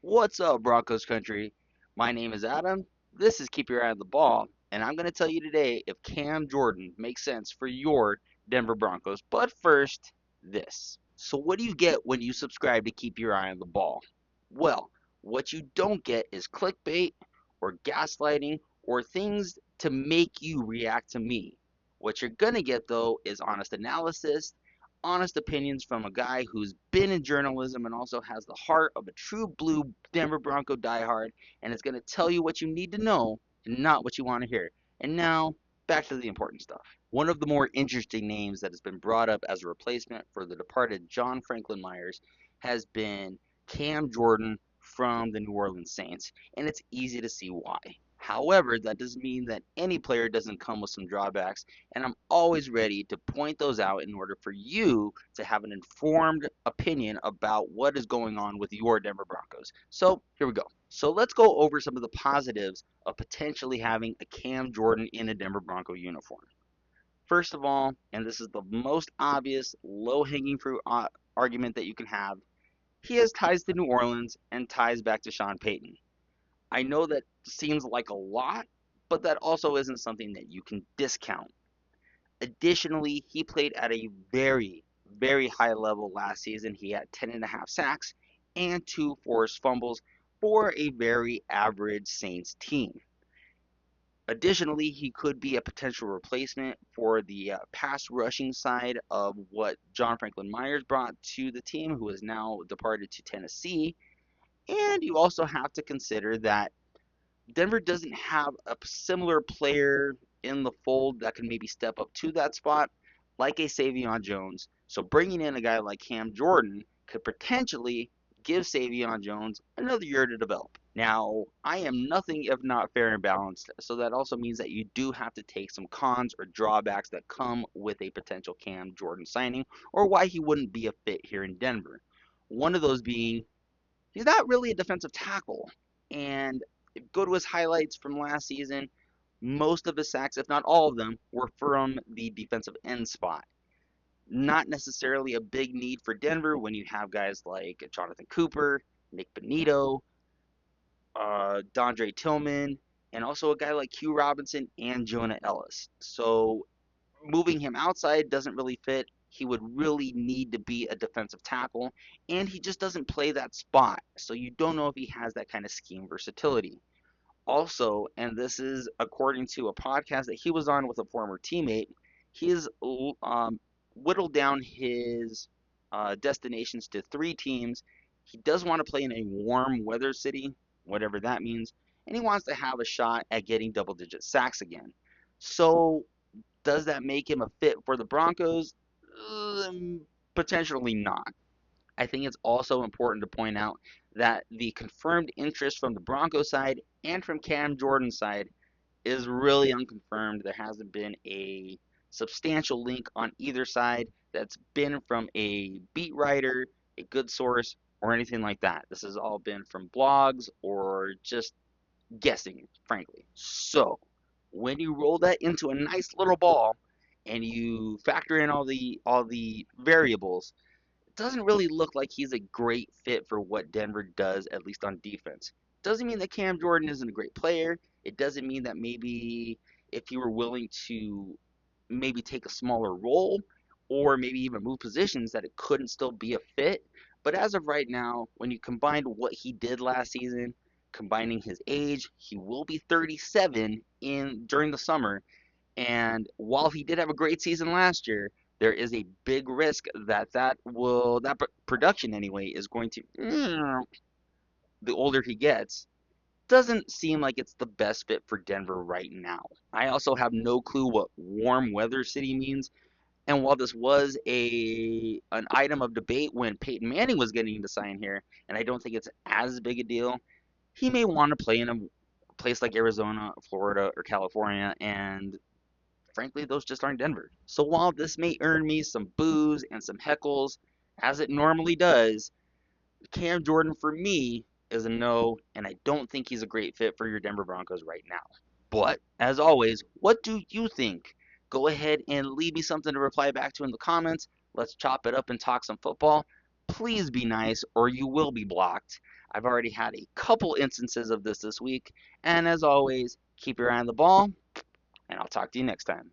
What's up, Broncos country? My name is Adam. This is Keep Your Eye on the Ball, and I'm going to tell you today if Cam Jordan makes sense for your Denver Broncos. But first, this. So, what do you get when you subscribe to Keep Your Eye on the Ball? Well, what you don't get is clickbait or gaslighting or things to make you react to me. What you're going to get, though, is honest analysis, honest opinions from a guy who's been in journalism and also has the heart of a true blue Denver Bronco diehard, and is going to tell you what you need to know and not what you want to hear. And now, back to the important stuff. One of the more interesting names that has been brought up as a replacement for the departed John Franklin Myers has been Cam Jordan from the New Orleans Saints, and it's easy to see why. However, that doesn't mean that any player doesn't come with some drawbacks, and I'm always ready to point those out in order for you to have an informed opinion about what is going on with your Denver Broncos. So, here we go. So, let's go over some of the positives of potentially having a Cam Jordan in a Denver Bronco uniform. First of all, and this is the most obvious, low hanging fruit argument that you can have, he has ties to New Orleans and ties back to Sean Payton. I know that seems like a lot, but that also isn't something that you can discount. Additionally, he played at a very, very high level last season. He had 10 and a half sacks and two forced fumbles for a very average Saints team. Additionally, he could be a potential replacement for the pass rushing side of what John Franklin Myers brought to the team, who has now departed to Tennessee. And you also have to consider that Denver doesn't have a similar player in the fold that can maybe step up to that spot, like a Savion Jones. So bringing in a guy like Cam Jordan could potentially give Savion Jones another year to develop. Now, I am nothing if not fair and balanced, so that also means that you do have to take some cons or drawbacks that come with a potential Cam Jordan signing, or why he wouldn't be a fit here in Denver. One of those being he's not really a defensive tackle. And go to his highlights from last season, most of his sacks, if not all of them, were from the defensive end spot. Not necessarily a big need for Denver when you have guys like Jonathan Cooper, Nick Benito, Dondre Tillman, and also a guy like Q Robinson and Jonah Ellis. So moving him outside doesn't really fit. He would really need to be a defensive tackle, and he just doesn't play that spot. So you don't know if he has that kind of scheme versatility. Also, and this is according to a podcast that he was on with a former teammate, he's whittled down his destinations to three teams. He does want to play in a warm weather city, whatever that means, and he wants to have a shot at getting double digit sacks again. So does that make him a fit for the Broncos? Potentially not. I think it's also important to point out that the confirmed interest from the Broncos side and from Cam Jordan's side is really unconfirmed. There hasn't been a substantial link on either side that's been from a beat writer, a good source, or anything like that. This has all been from blogs or just guessing, frankly. So, when you roll that into a nice little ball and you factor in all the variables, it doesn't really look like he's a great fit for what Denver does, at least on defense. Doesn't mean that Cam Jordan isn't a great player. It doesn't mean that maybe if he were willing to maybe take a smaller role or maybe even move positions that it couldn't still be a fit. But as of right now, when you combine what he did last season, combining his age, he will be 37 in during the summer, and while he did have a great season last year, there is a big risk that production anyway is going to the older he gets. Doesn't seem like it's the best fit for Denver right now. I also have no clue what warm weather city means. And while this was a an item of debate when Peyton Manning was getting to sign here, and I don't think it's as big a deal, he may want to play in a place like Arizona, Florida, or California, and frankly, those just aren't Denver. So while this may earn me some boos and some heckles, as it normally does, Cam Jordan for me is a no, and I don't think he's a great fit for your Denver Broncos right now. But as always, what do you think? Go ahead and leave me something to reply back to in the comments. Let's chop it up and talk some football. please be nice or you will be blocked. I've already had a couple instances of this week, and as always, keep your eye on the ball, and I'll talk to you next time.